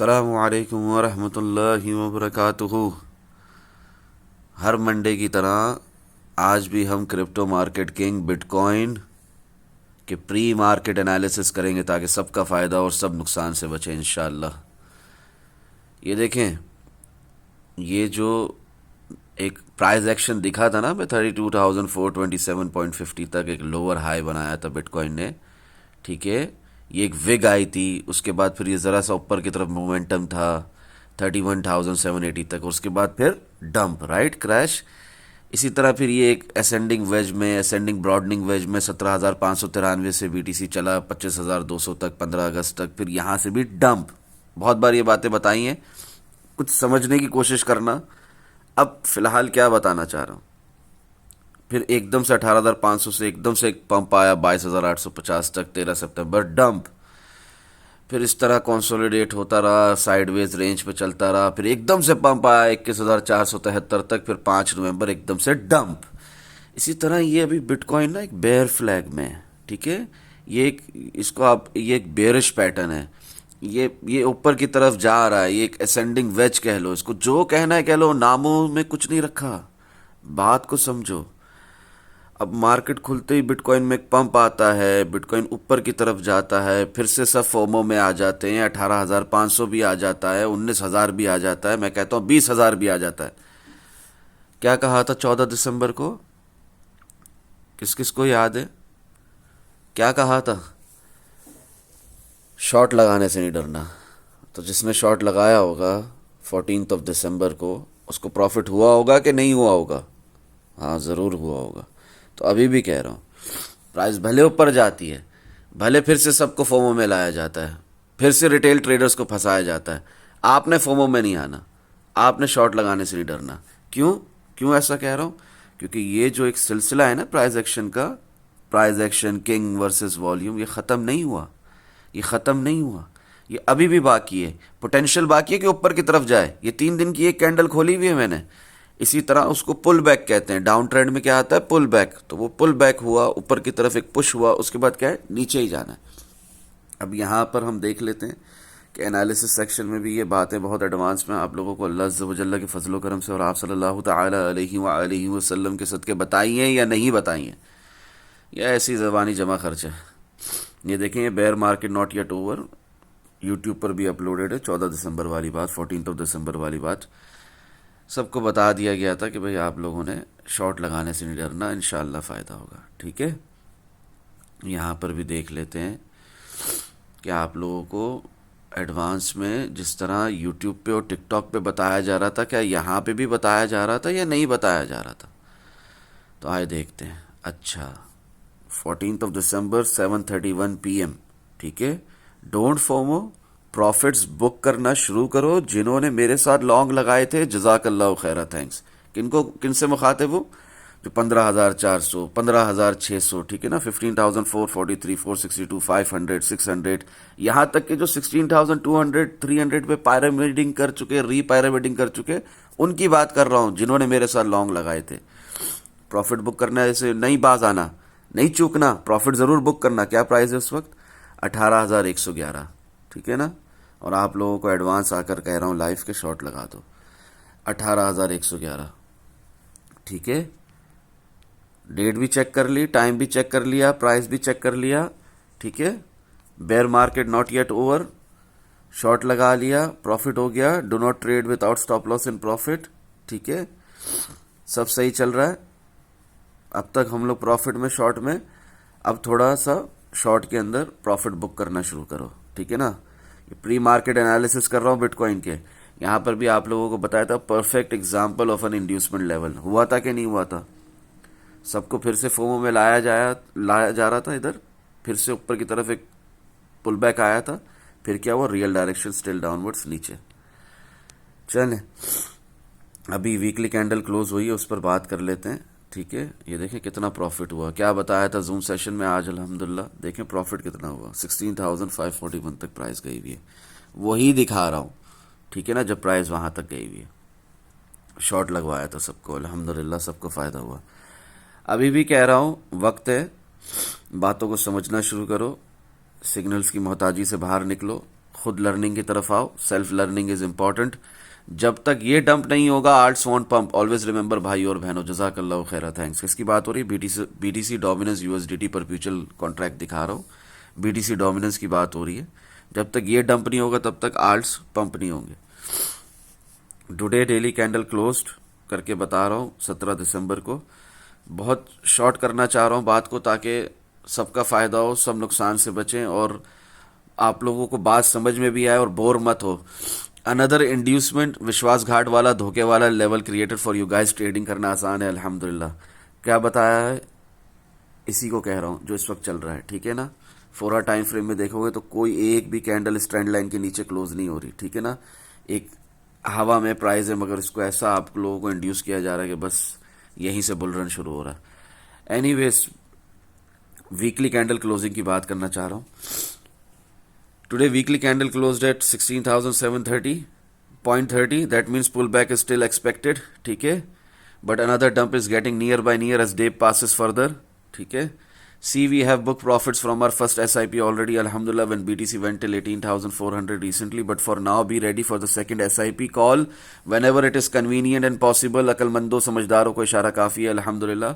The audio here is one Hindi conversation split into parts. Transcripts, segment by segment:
अस्सलामु अलैकुम वरहमतुल्लाहि वबरकातुहू। हर मंडे की तरह आज भी हम क्रिप्टो मार्केट किंग बिटकॉइन के प्री मार्केट एनालिसिस करेंगे ताकि सबका फ़ायदा और सब नुकसान से बचे इंशाअल्लाह। ये देखें, ये जो एक प्राइस एक्शन दिखा था ना, मैं 32,427.50 तक एक लोअर हाई बनाया था बिटकॉइन ने। ठीक है, ये एक विग आई थी, उसके बाद फिर ये ज़रा सा ऊपर की तरफ मोमेंटम था 31,780 तक, उसके बाद फिर डंप, राइट, क्रैश। इसी तरह फिर ये एक असेंडिंग वेज में, असेंडिंग ब्रॉडनिंग वेज में 17,593 से बीटीसी चला 25,200 तक 15 अगस्त तक, फिर यहाँ से भी डंप। बहुत बार ये बातें बताई हैं, कुछ समझने की कोशिश करना। अब फिलहाल क्या बताना चाह रहा हूँ, फिर एकदम से 18,500 से एकदम से एक पंप आया 22,850 तक 13 सितंबर, डंप। फिर इस तरह कंसोलिडेट होता रहा, साइडवेज रेंज पे चलता रहा, फिर एकदम से पंप आया 21,473 तक, फिर 5 नवंबर एकदम से डंप। इसी तरह ये अभी बिटकॉइन ना एक बेयर फ्लैग में है। ठीक है, ये एक, इसको आप, ये एक बेयरिश पैटर्न है। ये ऊपर की तरफ जा रहा है, ये एक असेंडिंग वेज कह लो, इसको जो कहना है कह लो, नामों में कुछ नहीं रखा, बात को समझो। अब मार्केट खुलते ही बिटकॉइन में एक पंप आता है, बिटकॉइन ऊपर की तरफ जाता है, फिर से सब फोमो में आ जाते हैं, 18,500 भी आ जाता है, 19,000 भी आ जाता है, मैं कहता हूँ 20,000 भी आ जाता है। क्या कहा था 14 दिसंबर को, किस किस को याद है? क्या कहा था? शॉर्ट लगाने से नहीं डरना। तो जिसने शॉर्ट लगाया होगा 14 दिसंबर को, उसको प्रॉफिट हुआ होगा कि नहीं हुआ होगा? हाँ, ज़रूर हुआ होगा। तो अभी भी कह रहा हूँ, प्राइस भले ऊपर जाती है, भले फिर से सबको फोमो में लाया जाता है, फिर से रिटेल ट्रेडर्स को फंसाया जाता है, आपने फोमो में नहीं आना, आपने शॉर्ट लगाने से नहीं डरना। क्यों क्यों ऐसा कह रहा हूँ? क्योंकि ये जो एक सिलसिला है ना प्राइस एक्शन का, price action king versus volume, ये ख़त्म नहीं हुआ, ये ख़त्म नहीं हुआ, ये अभी भी बाकी है, पोटेंशियल बाकी है कि ऊपर की तरफ जाए। ये 3 दिन की एक कैंडल खोली हुई है मैंने। इसी तरह उसको पुल बैक कहते हैं, डाउन ट्रेंड में क्या आता है? Pull back. तो वो पुल बैक हुआ, ऊपर की तरफ एक पुश हुआ, उसके बाद क्या है? नीचे ही जाना है। अब यहाँ पर हम देख लेते हैं कि एनालिसिस सेक्शन में भी ये बातें बहुत एडवांस में आप लोगों को अल्लाह अज़्ज़ व जल्ल के फजल करम से और आप सल्लल्लाहु तआला अलैहि वसल्लम के सदक़े बताई हैं या नहीं बताई हैं, या ऐसी ज़बानी जमा खर्च है। ये देखें, ये bear market not yet over, YouTube पर भी अपलोडेड है। 14 दिसंबर वाली बात, 14 दिसंबर वाली बात सबको बता दिया गया था कि भाई आप लोगों ने शॉर्ट लगाने से नहीं डरना, इंशाअल्लाह फ़ायदा होगा। ठीक है, यहाँ पर भी देख लेते हैं कि आप लोगों को एडवांस में जिस तरह यूट्यूब पे और टिकटॉक पे बताया जा रहा था, क्या यहाँ पे भी बताया जा रहा था या नहीं बताया जा रहा था? तो आए देखते हैं। अच्छा, 14 दिसंबर 7:31 PM। ठीक है, डोंट फोमो, प्रॉफिट्स बुक करना शुरू करो। जिन्होंने मेरे साथ लॉन्ग लगाए थे, जज़ाकल्लाहु खैरा, थैंक्स। किनको, किन से मुखातिब हूँ? जो 15,400, 15,600, ठीक है ना, 15,443, 462, 500, 600, यहाँ तक के जो 16,200, 300 पे पैरामिडिंग कर चुके, री पैरामिडिंग कर चुके, उनकी बात कर रहा हूँ, जिन्होंने मेरे साथ लॉन्ग लगाए थे। प्रॉफिट बुक करना, ऐसे नहीं बाज आना, नहीं चूकना, प्रॉफिट ज़रूर बुक करना। क्या प्राइस है उस वक्त? 18,111। ठीक है ना, और आप लोगों को एडवांस आकर कह रहा हूँ लाइफ के शॉर्ट लगा दो, 18,111। ठीक है, डेट भी चेक कर ली, टाइम भी चेक कर लिया, प्राइस भी चेक कर लिया। ठीक है, bear market not yet over, short लगा लिया, प्रॉफिट हो गया। Do not trade without stop loss in profit. ठीक है, सब सही चल रहा है अब तक, हम लोग प्रॉफिट में, शॉर्ट में। अब थोड़ा सा शॉर्ट के अंदर प्रॉफिट बुक करना शुरू करो। ठीक है ना, ये प्री मार्केट एनालिसिस कर रहा हूँ बिटकॉइन के। यहाँ पर भी आप लोगों को बताया था, perfect example of an inducement level. हुआ था कि नहीं हुआ था? सबको फिर से फोमो में लाया जा रहा था, इधर फिर से ऊपर की तरफ एक पुल बैक आया था, फिर क्या हुआ? रियल डायरेक्शन स्टिल डाउनवर्ड्स, नीचे। चलें, अभी वीकली कैंडल क्लोज हुई है, उस पर बात कर लेते हैं। ठीक है, ये देखें कितना प्रॉफिट हुआ, क्या बताया था जूम सेशन में, आज अल्हम्दुलिल्लाह देखें प्रॉफिट कितना हुआ, 16,541 तक प्राइस गई हुई है। वही दिखा रहा हूँ, ठीक है ना, जब प्राइस वहाँ तक गई हुई है। शॉर्ट लगवाया था सबको, अल्हम्दुलिल्लाह सबको फ़ायदा हुआ। अभी भी कह रहा हूँ, वक्त है, बातों को समझना शुरू करो, सिग्नल्स की मोहताजी से बाहर निकलो, खुद लर्निंग की तरफ आओ, सेल्फ लर्निंग इज इंपॉर्टेंट। जब तक ये डंप नहीं होगा आल्ट्स वॉन्ट पंप, ऑलवेज रिमेंबर भाई और बहनों। जजाकल्लाह खैरा, थैंक्स। किसकी बात हो रही है? बीटीसी डोमिनेंस यूएसडीटी पर फ्यूचर कॉन्ट्रैक्ट दिखा रहा हूँ, बीटीसी डोमिनेंस की बात हो रही है। जब तक ये डंप नहीं होगा तब तक आल्ट्स पंप नहीं होंगे। टुडे डेली कैंडल क्लोज्ड करके बता रहा हूँ 17 दिसंबर को। बहुत शॉर्ट करना चाह रहा हूँ बात को ताकि सबका फ़ायदा हो, सब नुकसान से बचें और आप लोगों को बात समझ में भी आए और बोर मत हो। अनदर इंड्यूसमेंट, विश्वासघात वाला, धोखे वाला level created for you guys. Trading करना आसान है अल्हम्दुलिल्लाह। क्या बताया है, इसी को कह रहा हूँ जो इस वक्त चल रहा है, ठीक है ना। 4 टाइम फ्रेम में देखोगे तो कोई एक भी कैंडल इस ट्रेंड लाइन के नीचे क्लोज नहीं हो रही, ठीक है ना। एक हवा में प्राइस है मगर इसको ऐसा आप लोगों को इंड्यूस किया जा रहा है कि बस यहीं से बुल रन शुरू हो रहा है। एनीवेज, वीकली कैंडल क्लोजिंग की बात करना चाह रहा हूँ। Today weekly candle closed at 16,730.30, that means pull back is still expected, ठीक है। But another dump is getting near by near as day passes further, ठीक है। See, we have booked profits from our first SIP already, alhamdulillah, when BTC went till 18,400 recently. But for now, be ready for the second SIP call whenever it is convenient and possible. अकलमंदों समझदारों को इशारा काफ़ी है, अल्हम्दुलिल्लाह।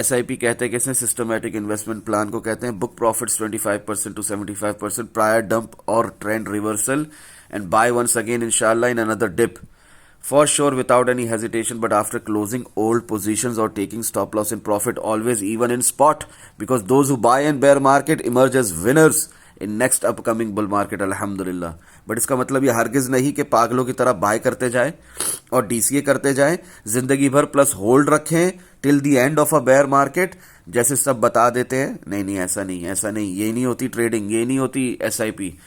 SIP कहते हैं किसने? सिस्टमैटिक इन्वेस्टमेंट प्लान को कहते हैं। Book profits 25% to 75% prior dump और trend reversal, and buy once again इंशाल्लाह in another dip. For sure, without any hesitation, but after closing old positions or taking stop loss in profit, always even in spot, because those who buy in bear market emerge as winners in next upcoming bull market, alhamdulillah. But इसका मतलब ये हरगिज नहीं कि पागलों की तरह बाय करते जाए और डीसीए करते जाए जिंदगी भर, प्लस होल्ड रखें till the end of a bear market, जैसे सब बता देते हैं। नहीं नहीं, ऐसा नहीं, ऐसा नहीं, ये नहीं होती ट्रेडिंग, ये नहीं होती एसआईपी।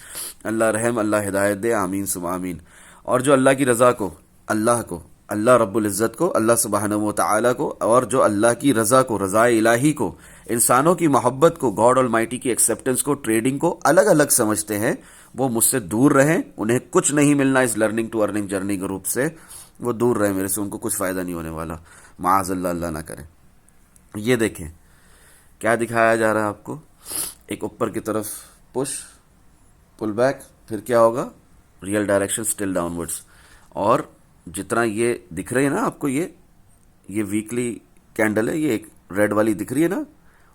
अल्लाह रहम, अल्लाह हिदायत दे, आमीन सुबह आमीन। और जो अल्लाह की रजा को, अल्लाह को, अल्लाह रब्बुल इज़्ज़त को, अल्लाह सुब्हानहू व तआला को, और जो अल्लाह की रज़ा को, रज़ाए इलाही को, इंसानों की मोहब्बत को, गॉड ऑलमाइटी की एक्सेप्टेंस को, ट्रेडिंग को अलग अलग समझते हैं, वो मुझसे दूर रहें। उन्हें कुछ नहीं मिलना इस लर्निंग टू अर्निंग जर्नी के रूप से, वो दूर रहे मेरे से, उनको कुछ फ़ायदा नहीं होने वाला। माअज़ल्लाह, अल्लाह ना करे। ये देखें क्या दिखाया जा रहा है आपको, एक ऊपर की तरफ पुश, पुल बैक, फिर क्या होगा, रियल डायरेक्शन स्टिल डाउनवर्ड्स। और जितना ये दिख रही है ना आपको, ये वीकली कैंडल है, ये एक रेड वाली दिख रही है ना,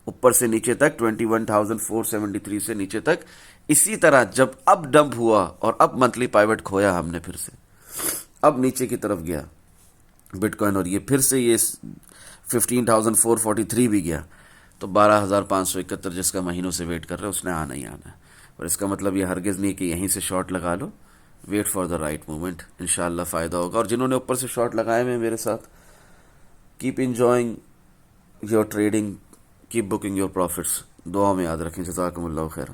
ऊपर से नीचे तक 21,473 से नीचे तक। इसी तरह जब अब डंप हुआ और अब मंथली पाइवट खोया हमने, फिर से अब नीचे की तरफ गया बिटकॉइन, और ये फिर से ये 15,443 भी गया, तो 12,571 जिसका महीनों से वेट कर रहे हैं उसने आना ही आना है। और इसका मतलब ये हरगिज़ नहीं कि यहीं से शॉर्ट लगा लो, wait for the right moment, इंशाल्लाह फ़ायदा होगा। और जिन्होंने ऊपर से शॉर्ट लगाए हुए मेरे साथ, keep enjoying your trading, keep booking your profits, दुआ में याद रखें। जज़ाकुमुल्लाह खैर।